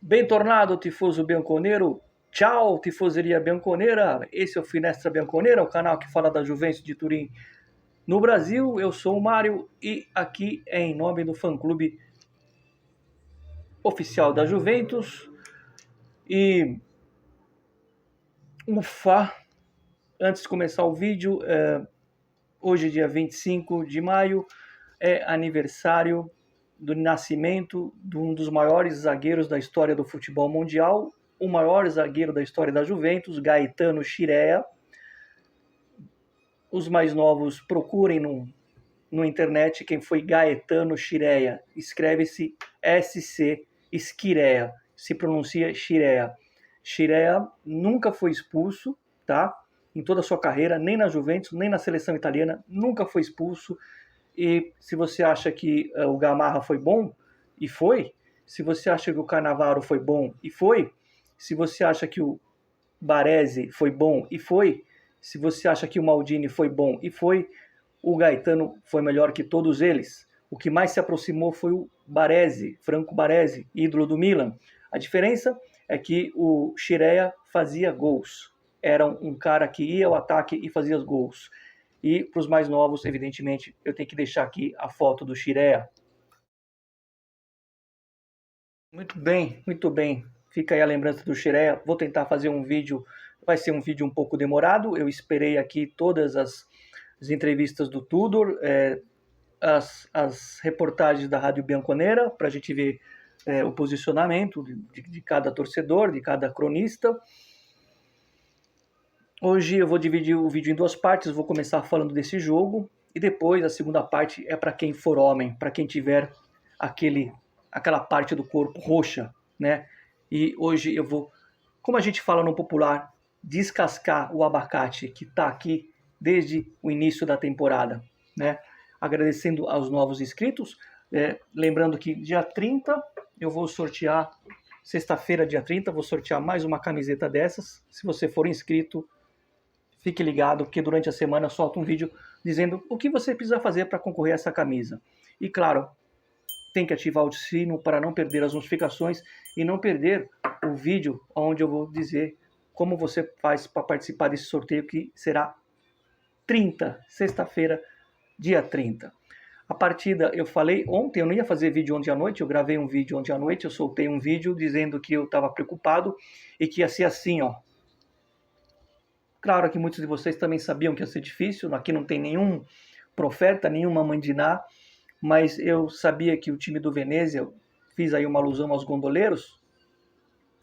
Bentornado, tifoso bianconero. Tchau, tifoseria bianconera. Esse é o Finestra Bianconera, o canal que fala da Juventus de Turim no Brasil. Eu sou o Mário e aqui é em nome do fã-clube oficial da Juventus. E antes de começar o vídeo, hoje, dia 25 de maio, é aniversário do nascimento de um dos maiores zagueiros da história do futebol mundial, o maior zagueiro da história da Juventus, Gaetano Scirea. Os mais novos procurem no internet quem foi Gaetano Scirea. Escreve-se SC Scirea, se pronuncia Scirea. Scirea nunca foi expulso, tá? Em toda a sua carreira, nem na Juventus, nem na seleção italiana, nunca foi expulso. E se você acha que o Gamarra foi bom, e foi. Se você acha que o Cannavaro foi bom, e foi. Se você acha que o Baresi foi bom, e foi. Se você acha que o Maldini foi bom, e foi. O Gaetano foi melhor que todos eles. O que mais se aproximou foi o Baresi, Franco Baresi, ídolo do Milan. A diferença é que o Scirea fazia gols. Era um cara que ia ao ataque e fazia os gols. E para os mais novos, evidentemente, eu tenho que deixar aqui a foto do Scirea. Muito bem, muito bem. Fica aí a lembrança do Scirea. Vou tentar fazer um vídeo, vai ser um vídeo um pouco demorado. Eu esperei aqui todas as entrevistas do Tudor, as reportagens da Rádio Bianconera, para a gente ver o posicionamento de cada torcedor, de cada cronista. Hoje eu vou dividir o vídeo em duas partes, vou começar falando desse jogo e depois a segunda parte é para quem for homem, para quem tiver aquela parte do corpo roxa, né? E hoje eu vou, como a gente fala no popular, descascar o abacate que está aqui desde o início da temporada, né? Agradecendo aos novos inscritos, lembrando que dia 30 eu vou sortear, sexta-feira, dia 30, vou sortear mais uma camiseta dessas. Se você for inscrito, fique ligado, porque durante a semana eu solto um vídeo dizendo o que você precisa fazer para concorrer a essa camisa. E claro, tem que ativar o sino para não perder as notificações e não perder o vídeo onde eu vou dizer como você faz para participar desse sorteio, que será 30, sexta-feira, dia 30. A partida, eu falei ontem, eu não ia fazer vídeo ontem à noite, eu gravei um vídeo ontem à noite, eu soltei um vídeo dizendo que eu estava preocupado e que ia ser assim, ó. Claro que muitos de vocês também sabiam que ia ser difícil, aqui não tem nenhum profeta, nenhuma mandiná, mas eu sabia que o time do Venezia, fiz aí uma alusão aos gondoleiros,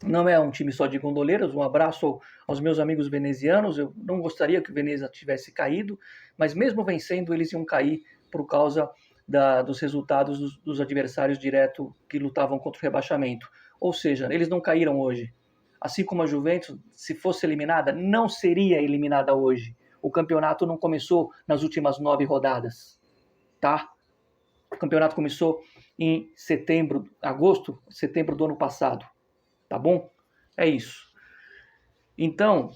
não é um time só de gondoleiros. Um abraço aos meus amigos venezianos. Eu não gostaria que o Venezia tivesse caído, mas mesmo vencendo, eles iam cair por causa dos resultados dos adversários diretos que lutavam contra o rebaixamento. Ou seja, eles não caíram hoje. Assim como a Juventus, se fosse eliminada, não seria eliminada hoje. O campeonato não começou nas últimas 9 rodadas, tá? O campeonato começou em setembro do ano passado. Tá bom? É isso. Então,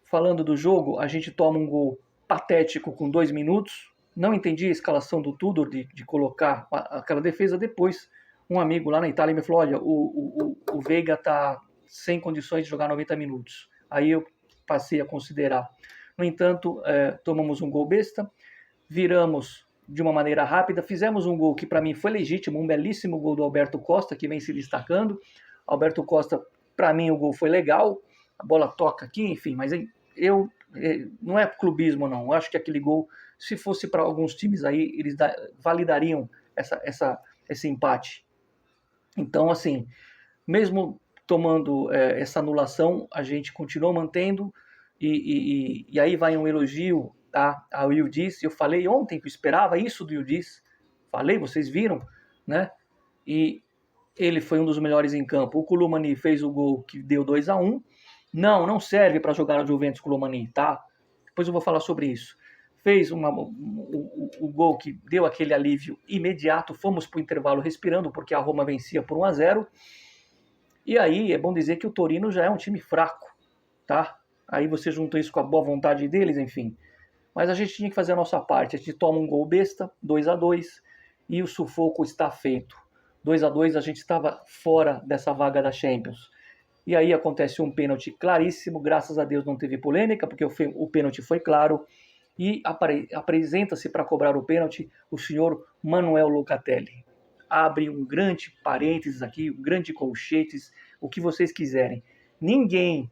falando do jogo, a gente toma um gol patético com 2 minutos. Não entendi a escalação do Tudor de colocar aquela defesa. Depois, um amigo lá na Itália me falou, olha, o Veiga tá sem condições de jogar 90 minutos. Aí eu passei a considerar. No entanto, tomamos um gol besta, viramos de uma maneira rápida, fizemos um gol que para mim foi legítimo, um belíssimo gol do Alberto Costa, que vem se destacando. Alberto Costa, para mim o gol foi legal, a bola toca aqui, enfim, mas não é clubismo não, eu acho que aquele gol, se fosse para alguns times aí, eles validariam esse empate. Então, assim, mesmo tomando essa anulação, a gente continuou mantendo, e aí vai um elogio ao Yildiz. Eu falei ontem que eu esperava isso do Yildiz, falei, vocês viram, né? E ele foi um dos melhores em campo. O Koulibaly fez o gol que deu 2-1. Não serve para jogar no Juventus, Koulibaly, tá? Depois eu vou falar sobre isso. Fez o gol que deu aquele alívio imediato. Fomos para o intervalo respirando, porque a Roma vencia por 1-0. E aí é bom dizer que o Torino já é um time fraco, tá? Aí você junta isso com a boa vontade deles, enfim. Mas a gente tinha que fazer a nossa parte. A gente toma um gol besta, 2-2, e o sufoco está feito. 2-2, a gente estava fora dessa vaga da Champions. E aí acontece um pênalti claríssimo, graças a Deus não teve polêmica, porque o pênalti foi claro, e apresenta-se para cobrar o pênalti o senhor Manuel Locatelli. Abre um grande parênteses aqui, um grande colchetes, o que vocês quiserem. Ninguém,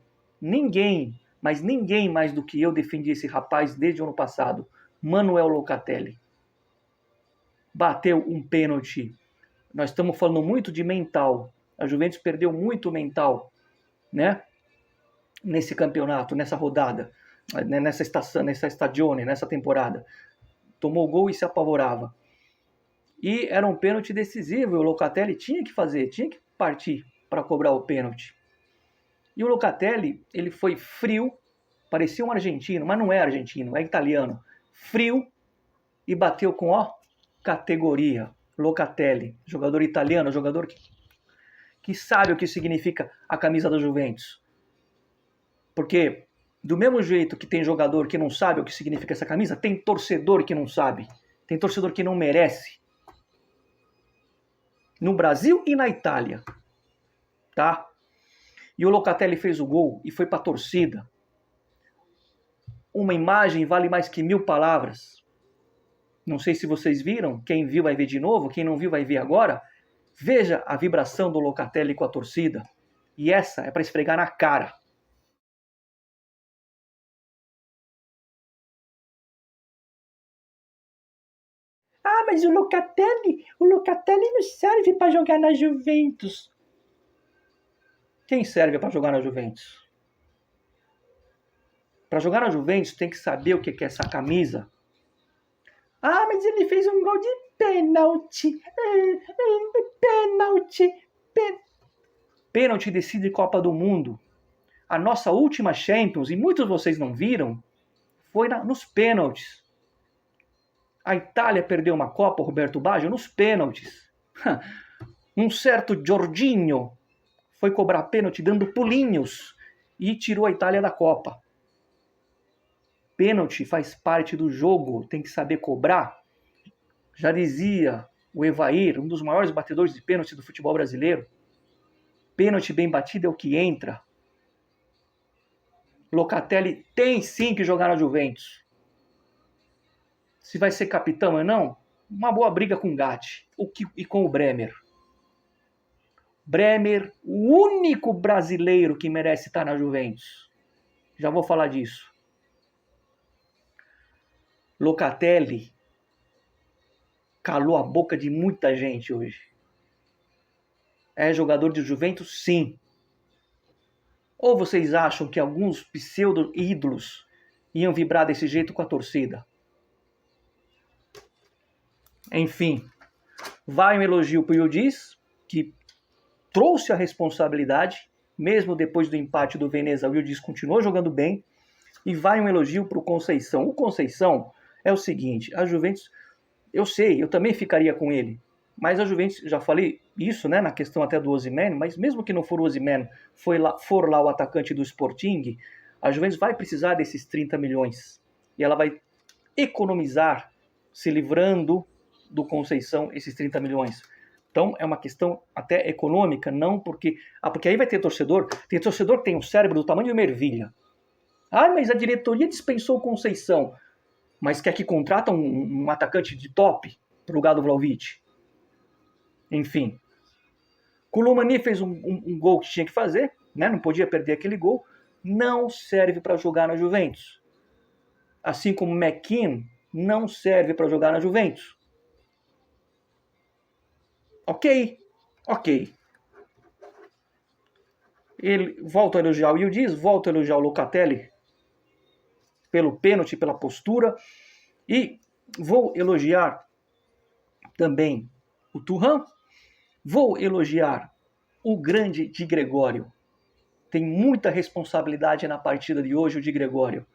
mas ninguém mais do que eu defendi esse rapaz desde o ano passado. Manuel Locatelli. Bateu um pênalti. Nós estamos falando muito de mental. A Juventus perdeu muito mental, né? Nesse campeonato, nessa rodada, nessa stagione, nessa temporada. Tomou gol e se apavorava. E era um pênalti decisivo, e o Locatelli tinha que partir para cobrar o pênalti. E o Locatelli, ele foi frio, parecia um argentino, mas não é argentino, é italiano. Frio e bateu com, categoria. Locatelli, jogador italiano, jogador que sabe o que significa a camisa da Juventus. Porque do mesmo jeito que tem jogador que não sabe o que significa essa camisa, tem torcedor que não sabe. Tem torcedor que não merece. No Brasil e na Itália. Tá? E o Locatelli fez o gol e foi para a torcida. Uma imagem vale mais que 1000 palavras. Não sei se vocês viram. Quem viu vai ver de novo. Quem não viu vai ver agora. Veja a vibração do Locatelli com a torcida. E essa é para esfregar na cara. Ah, mas o Locatelli não serve para jogar na Juventus. Quem serve para jogar na Juventus? Para jogar na Juventus tem que saber o que é essa camisa. Ah, mas ele fez um gol de pênalti. Pênalti decide Copa do Mundo. A nossa última Champions, e muitos de vocês não viram, foi nos pênaltis. A Itália perdeu uma Copa, Roberto Baggio, nos pênaltis. Um certo Jorginho foi cobrar pênalti dando pulinhos e tirou a Itália da Copa. Pênalti faz parte do jogo, tem que saber cobrar. Já dizia o Evair, um dos maiores batedores de pênalti do futebol brasileiro. Pênalti bem batido é o que entra. Locatelli tem sim que jogar na Juventus. Se vai ser capitão ou não, uma boa briga com o Gatti e com o Bremer. Bremer, o único brasileiro que merece estar na Juventus. Já vou falar disso. Locatelli calou a boca de muita gente hoje. É jogador de Juventus? Sim. Ou vocês acham que alguns pseudo-ídolos iam vibrar desse jeito com a torcida? Enfim, vai um elogio para o Yildiz, que trouxe a responsabilidade, mesmo depois do empate do Veneza, o Yildiz continuou jogando bem, e vai um elogio para o Conceição. O Conceição é o seguinte, a Juventus, eu sei, eu também ficaria com ele, mas a Juventus, já falei isso, né, na questão até do Osimhen, mas mesmo que não for o Osimhen, for lá o atacante do Sporting, a Juventus vai precisar desses 30 milhões, e ela vai economizar, se livrando do Conceição, esses 30 milhões. Então, é uma questão até econômica, não porque... porque aí vai ter torcedor que tem um cérebro do tamanho de uma ervilha. Ah, mas a diretoria dispensou o Conceição, mas quer que contrata um atacante de top no lugar do Vlahovic. Enfim. Koulibaly fez um gol que tinha que fazer, né? Não podia perder aquele gol. Não serve para jogar na Juventus. Assim como McKean não serve para jogar na Juventus. Ok. Ele volta a elogiar o Yildiz, volta a elogiar o Locatelli pelo pênalti, pela postura. E vou elogiar também o Thuram. Vou elogiar o grande Di Gregório. Tem muita responsabilidade na partida de hoje o Di Gregório.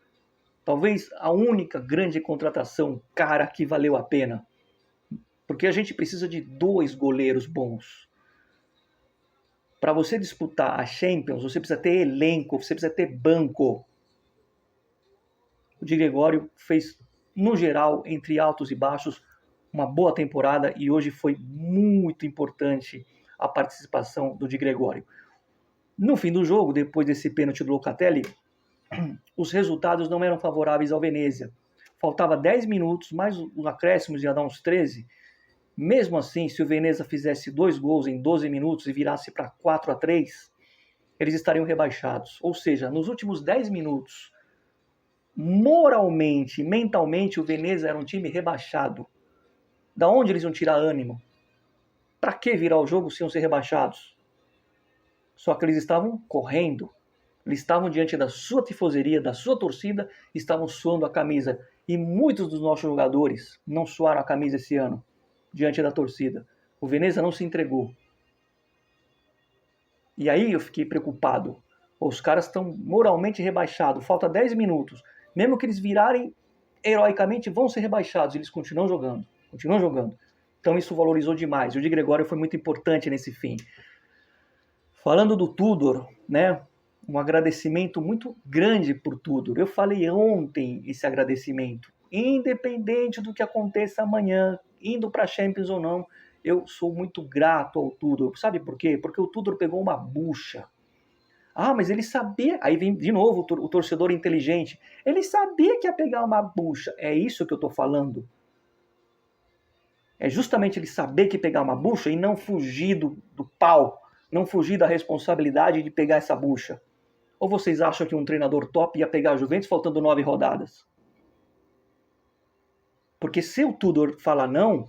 Talvez a única grande contratação cara que valeu a pena. Porque a gente precisa de 2 goleiros bons. Para você disputar a Champions, você precisa ter elenco, você precisa ter banco. O Di Gregório fez, no geral, entre altos e baixos, uma boa temporada e hoje foi muito importante a participação do Di Gregório. No fim do jogo, depois desse pênalti do Locatelli, os resultados não eram favoráveis ao Venezia. Faltava 10 minutos, mais os acréscimos ia dar uns 13. Mesmo assim, se o Venezia fizesse 2 gols em 12 minutos e virasse para 4-3, eles estariam rebaixados. Ou seja, nos últimos 10 minutos, moralmente, mentalmente, o Venezia era um time rebaixado. Da onde eles iam tirar ânimo? Para que virar o jogo se iam ser rebaixados? Só que eles estavam correndo. Eles estavam diante da sua tifoseria, da sua torcida, estavam suando a camisa. E muitos dos nossos jogadores não suaram a camisa esse ano, diante da torcida. O Venezia não se entregou. E aí eu fiquei preocupado. Os caras estão moralmente rebaixados. Falta 10 minutos. Mesmo que eles virarem heroicamente, vão ser rebaixados. Eles continuam jogando. Continuam jogando. Então isso valorizou demais. O Di Gregório foi muito importante nesse fim. Falando do Tudor, né? Um agradecimento muito grande por Tudor. Eu falei ontem esse agradecimento. Independente do que aconteça amanhã, indo para a Champions ou não, eu sou muito grato ao Tudor. Sabe por quê? Porque o Tudor pegou uma bucha. Ah, mas ele sabia... Aí vem de novo o torcedor inteligente. Ele sabia que ia pegar uma bucha. É isso que eu estou falando. É justamente ele saber que pegar uma bucha e não fugir do pau. Não fugir da responsabilidade de pegar essa bucha. Ou vocês acham que um treinador top ia pegar a Juventus faltando 9 rodadas? Porque se o Tudor falar não,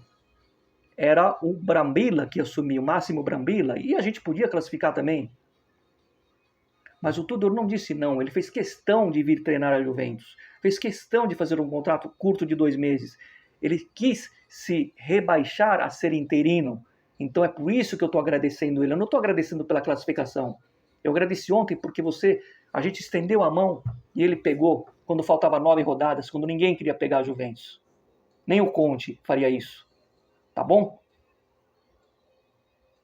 era o Brambilla que assumia, o Máximo Brambilla, e a gente podia classificar também. Mas o Tudor não disse não, ele fez questão de vir treinar a Juventus, fez questão de fazer um contrato curto de 2 meses. Ele quis se rebaixar a ser interino. Então é por isso que eu estou agradecendo ele. Eu não estou agradecendo pela classificação. Eu agradeci ontem porque a gente estendeu a mão e ele pegou quando faltava 9 rodadas, quando ninguém queria pegar a Juventus. Nem o Conte faria isso. Tá bom?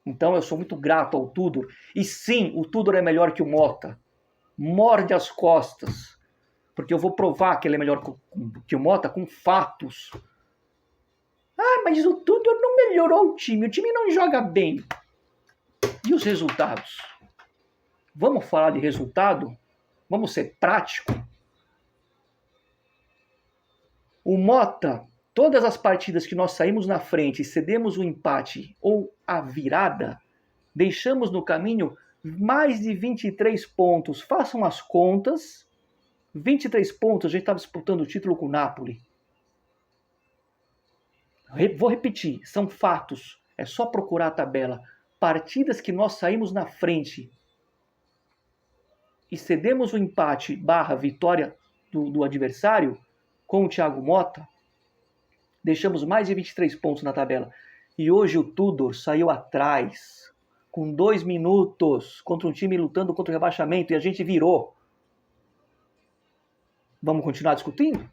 Então eu sou muito grato ao Tudor. E sim, o Tudor é melhor que o Motta. Morde as costas. Porque eu vou provar que ele é melhor que o Motta com fatos. Ah, mas o Tudor não melhorou o time. O time não joga bem. E os resultados? Vamos falar de resultado? Vamos ser prático? O Motta, todas as partidas que nós saímos na frente e cedemos o empate ou a virada, deixamos no caminho mais de 23 pontos. Façam as contas. 23 pontos, a gente estava disputando o título com o Napoli. Vou repetir, são fatos. É só procurar a tabela. Partidas que nós saímos na frente e cedemos o empate / vitória do adversário com o Thiago Motta, deixamos mais de 23 pontos na tabela. E hoje o Tudor saiu atrás, com 2 minutos, contra um time lutando contra o rebaixamento, e a gente virou. Vamos continuar discutindo?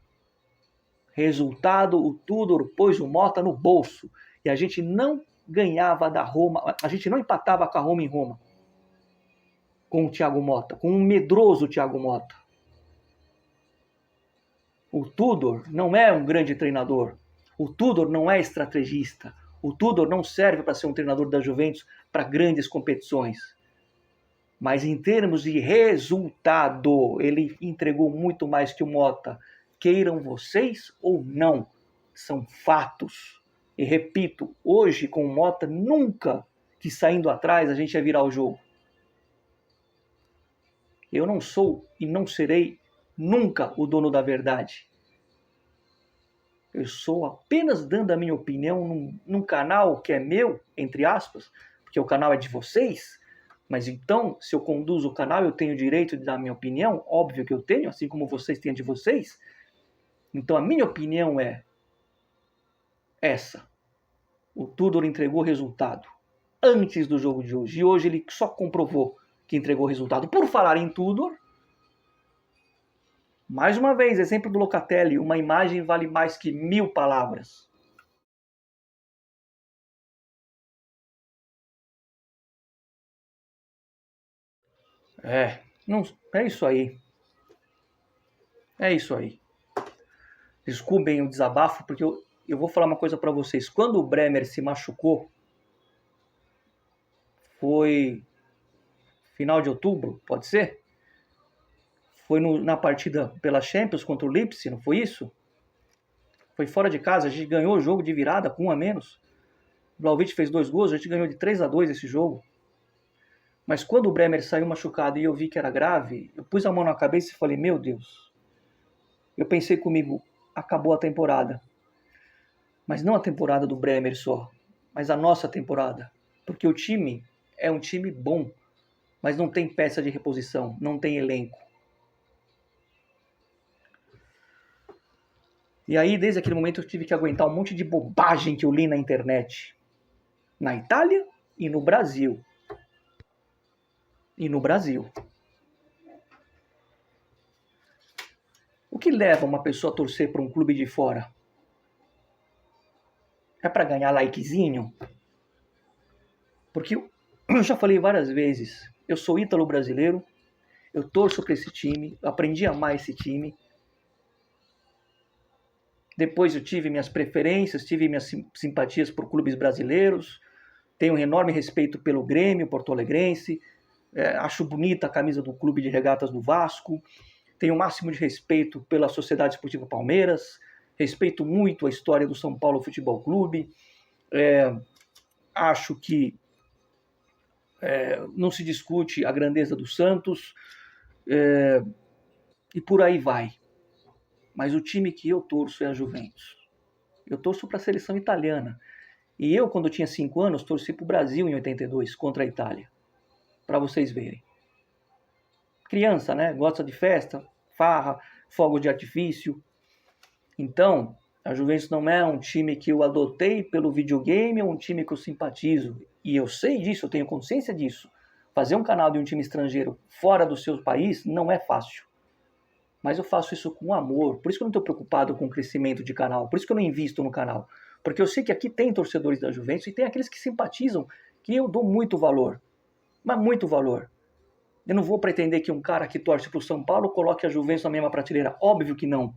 Resultado, o Tudor pôs o Motta no bolso. E a gente não ganhava da Roma, a gente não empatava com a Roma em Roma. Com o Thiago Motta, com um medroso Thiago Motta. O Tudor não é um grande treinador. O Tudor não é estrategista. O Tudor não serve para ser um treinador da Juventus para grandes competições. Mas em termos de resultado, ele entregou muito mais que o Motta. Queiram vocês ou não, são fatos. E repito, hoje com o Motta, nunca que saindo atrás a gente ia virar o jogo. Eu não sou e não serei nunca o dono da verdade. Eu estou apenas dando a minha opinião num canal que é meu, entre aspas, porque o canal é de vocês. Mas então, se eu conduzo o canal, eu tenho o direito de dar a minha opinião? Óbvio que eu tenho, assim como vocês têm a de vocês. Então a minha opinião é essa. O Tudor entregou o resultado antes do jogo de hoje. E hoje ele só comprovou que entregou o resultado. Por falar em Tudor, mais uma vez, exemplo do Locatelli, uma imagem vale mais que 1000 palavras. Não, é isso aí. É isso aí. Desculpem o desabafo, porque eu vou falar uma coisa para vocês. Quando o Bremer se machucou, foi final de outubro, pode ser? Foi na partida pela Champions contra o Leipzig, não foi isso? Foi fora de casa, a gente ganhou o jogo de virada com 1 a menos. O Vlahovic fez 2 gols, a gente ganhou de 3-2 esse jogo. Mas quando o Bremer saiu machucado e eu vi que era grave, eu pus a mão na cabeça e falei, meu Deus. Eu pensei comigo, acabou a temporada. Mas não a temporada do Bremer só, mas a nossa temporada. Porque o time é um time bom, mas não tem peça de reposição, não tem elenco. E aí, desde aquele momento, eu tive que aguentar um monte de bobagem que eu li na internet. Na Itália e no Brasil. O que leva uma pessoa a torcer para um clube de fora? É para ganhar likezinho? Porque eu já falei várias vezes, eu sou ítalo-brasileiro, eu torço para esse time, eu aprendi a amar esse time. Depois eu tive minhas preferências, tive minhas simpatias por clubes brasileiros, tenho um enorme respeito pelo Grêmio porto-alegrense, acho bonita a camisa do Clube de Regatas do Vasco, tenho o máximo de respeito pela Sociedade Esportiva Palmeiras, respeito muito a história do São Paulo Futebol Clube, acho que não se discute a grandeza do Santos, e por aí vai. Mas o time que eu torço é a Juventus. Eu torço para a seleção italiana. E eu, quando tinha 5 anos, torci para o Brasil em 82, contra a Itália. Para vocês verem. Criança, né? Gosta de festa, farra, fogo de artifício. Então, a Juventus não é um time que eu adotei pelo videogame, é um time que eu simpatizo. E eu sei disso, eu tenho consciência disso. Fazer um canal de um time estrangeiro fora do seu país não é fácil. Mas eu faço isso com amor. Por isso que eu não estou preocupado com o crescimento de canal. Por isso que eu não invisto no canal. Porque eu sei que aqui tem torcedores da Juventus e tem aqueles que simpatizam, que eu dou muito valor. Mas muito valor. Eu não vou pretender que um cara que torce para o São Paulo coloque a Juventus na mesma prateleira. Óbvio que não.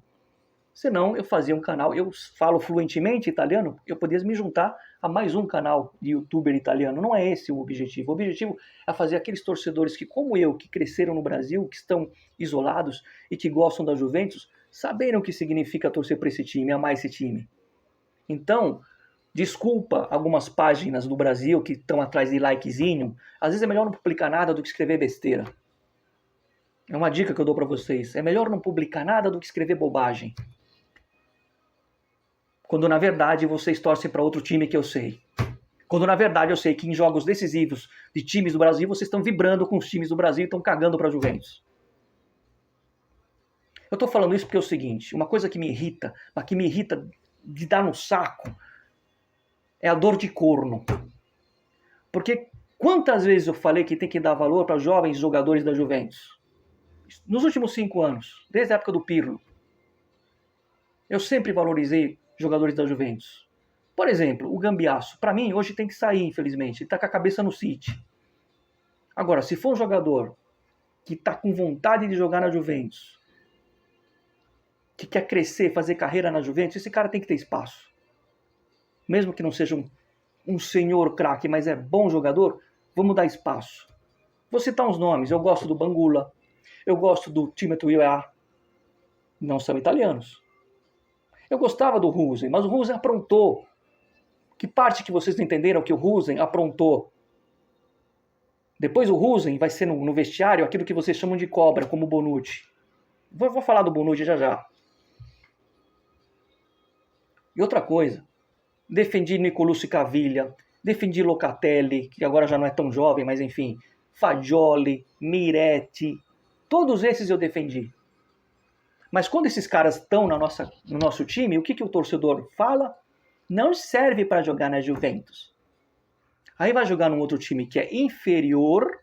Senão eu fazia um canal, eu falo fluentemente italiano, eu poderia me juntar a mais um canal de youtuber italiano. Não é esse o objetivo. O objetivo é fazer aqueles torcedores que, como eu, que cresceram no Brasil, que estão isolados e que gostam da Juventus, saberem o que significa torcer para esse time, amar esse time. Então, desculpa algumas páginas do Brasil que estão atrás de likezinho. Às vezes é melhor não publicar nada do que escrever besteira. É uma dica que eu dou para vocês. É melhor não publicar nada do que escrever bobagem. Quando na verdade vocês torcem para outro time que eu sei. Quando na verdade eu sei que em jogos decisivos de times do Brasil, vocês estão vibrando com os times do Brasil e estão cagando para a Juventus. Eu estou falando isso porque é o seguinte, uma coisa que me irrita, mas que me irrita de dar no saco, é a dor de corno. Porque quantas vezes eu falei que tem que dar valor para jovens jogadores da Juventus? Nos últimos 5 anos, desde a época do Pirlo, eu sempre valorizei jogadores da Juventus. Por exemplo, o Gambiasso. Para mim, hoje tem que sair, infelizmente. Ele está com a cabeça no City. Agora, se for um jogador que está com vontade de jogar na Juventus, que quer crescer, fazer carreira na Juventus, esse cara tem que ter espaço. Mesmo que não seja um senhor craque, mas é bom jogador, vamos dar espaço. Vou citar uns nomes. Eu gosto do Bangula. Eu gosto do Timothy Weah. Não são italianos. Eu gostava do Husen, mas o Husen aprontou. Que parte que vocês não entenderam que o Husen aprontou? Depois o Husen vai ser no vestiário aquilo que vocês chamam de cobra, como o Bonucci. Vou falar do Bonucci já já. E outra coisa, defendi Nicolucci Caviglia, defendi Locatelli, que agora já não é tão jovem, mas enfim, Fagioli, Miretti, todos esses eu defendi. Mas quando esses caras estão no nosso time, o que o torcedor fala? Não serve para jogar na Juventus. Aí vai jogar num outro time que é inferior.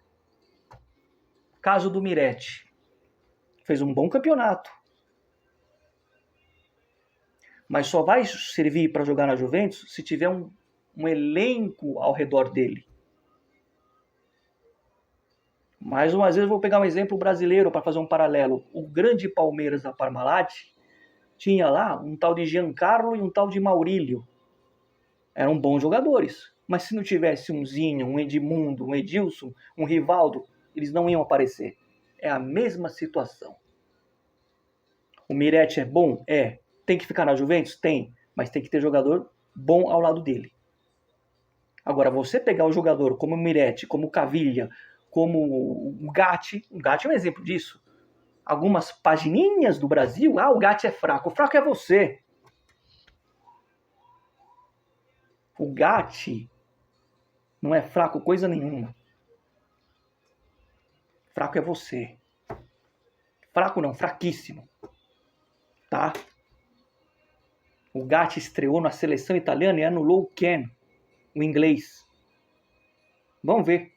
Caso do Miretti. Fez um bom campeonato. Mas só vai servir para jogar na Juventus se tiver um elenco ao redor dele. Mais uma vez eu vou pegar um exemplo brasileiro para fazer um paralelo. O grande Palmeiras da Parmalat tinha lá um tal de Giancarlo e um tal de Maurílio. Eram bons jogadores. Mas se não tivesse um Zinho, um Edmundo, um Edilson, um Rivaldo, eles não iam aparecer. É a mesma situação. O Miretti é bom? É. Tem que ficar na Juventus? Tem. Mas tem que ter jogador bom ao lado dele. Agora, você pegar o jogador como o Miretti, como o Caviglia, como o Gatti é um exemplo disso. Algumas pagininhas do Brasil, o Gatti é fraco. O fraco é você. O Gatti não é fraco coisa nenhuma. Fraco é você. Fraco não, fraquíssimo. Tá? O Gatti estreou na seleção italiana e anulou o Ken, o inglês. Vamos ver.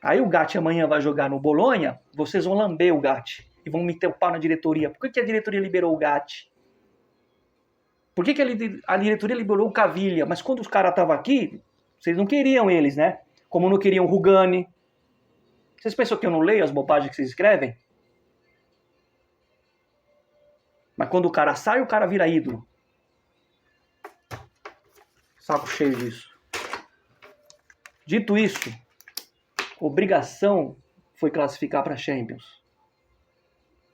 Aí o Gatti amanhã vai jogar no Bolonha, vocês vão lamber o Gatti e vão meter o pau na diretoria. Por que a diretoria liberou o Gatti? Por que a diretoria liberou o Caviglia? Mas quando os caras estavam aqui, vocês não queriam eles, né? Como não queriam o Rugani. Vocês pensam que eu não leio as bobagens que vocês escrevem? Mas quando o cara sai, o cara vira ídolo. Saco cheio disso. Dito isso, obrigação foi classificar para a Champions.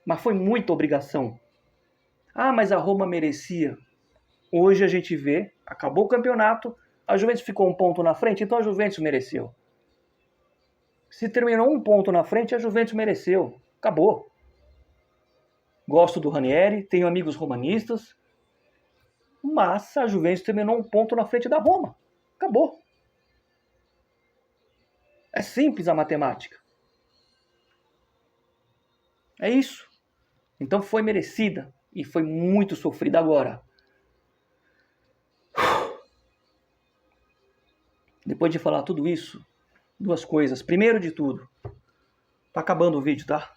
Mas foi muita obrigação. Mas a Roma merecia. Hoje a gente vê, acabou o campeonato, a Juventus ficou um ponto na frente, então a Juventus mereceu. Se terminou um ponto na frente, a Juventus mereceu. Acabou. Gosto do Ranieri, tenho amigos romanistas, mas a Juventus terminou um ponto na frente da Roma. Acabou. É simples a matemática. É isso. Então foi merecida e foi muito sofrida agora. Depois de falar tudo isso, duas coisas. Primeiro de tudo, tá acabando o vídeo, tá?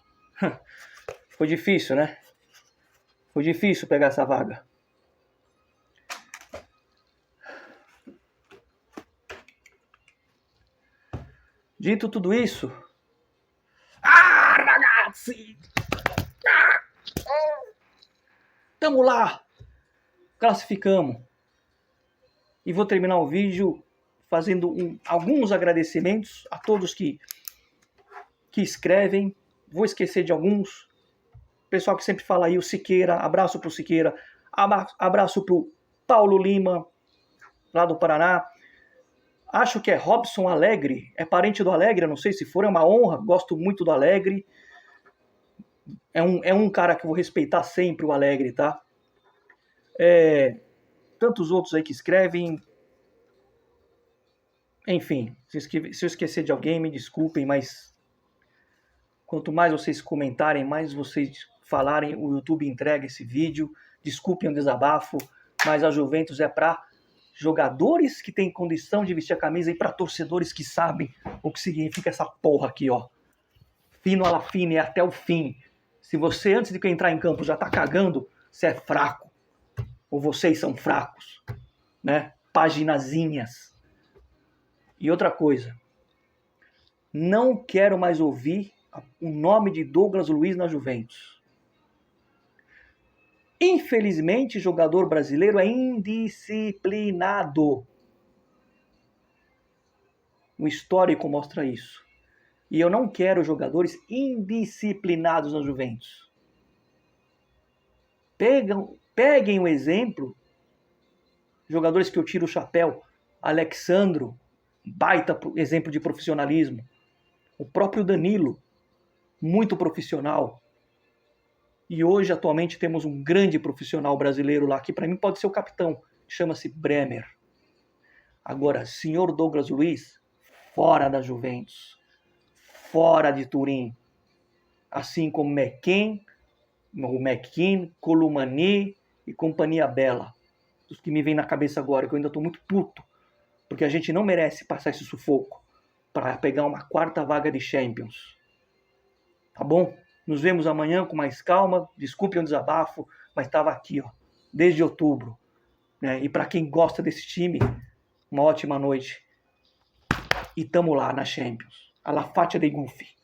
Foi difícil, né? Foi difícil pegar essa vaga. Dito tudo isso... ragazzi! Tamo lá! Classificamos. E vou terminar o vídeo fazendo alguns agradecimentos a todos que escrevem. Vou esquecer de alguns. Pessoal que sempre fala aí, o Siqueira. Abraço pro Siqueira. Abraço pro Paulo Lima, lá do Paraná. Acho que é Robson Alegre. É parente do Alegre, eu não sei se for. É uma honra. Gosto muito do Alegre. É um cara que eu vou respeitar sempre, o Alegre, tá? Tantos outros aí que escrevem. Enfim, se eu esquecer de alguém, me desculpem, mas quanto mais vocês comentarem, mais vocês falarem, o YouTube entrega esse vídeo. Desculpem o desabafo, mas a Juventus é para jogadores que têm condição de vestir a camisa e para torcedores que sabem o que significa essa porra aqui, ó. Fino alla fine, é até o fim. Se você, antes de entrar em campo, já tá cagando, você é fraco. Ou vocês são fracos, né? Paginazinhas. E outra coisa, não quero mais ouvir o nome de Douglas Luiz na Juventus. Infelizmente, jogador brasileiro é indisciplinado. O histórico mostra isso. E eu não quero jogadores indisciplinados na Juventus. Peguem o exemplo, jogadores que eu tiro o chapéu, Alexandro, baita exemplo de profissionalismo. O próprio Danilo, muito profissional. E hoje, atualmente, temos um grande profissional brasileiro lá, que para mim pode ser o capitão, chama-se Bremer. Agora, senhor Douglas Luiz, fora da Juventus, fora de Turim. Assim como McKean, Columani e Companhia Bela. Os que me vêm na cabeça agora, que eu ainda estou muito puto. Porque a gente não merece passar esse sufoco para pegar uma quarta vaga de Champions. Tá bom? Nos vemos amanhã com mais calma. Desculpe o desabafo, mas estava aqui, ó, desde outubro. Né? E para quem gosta desse time, uma ótima noite. E tamo lá na Champions. Alla faccia dei gufi.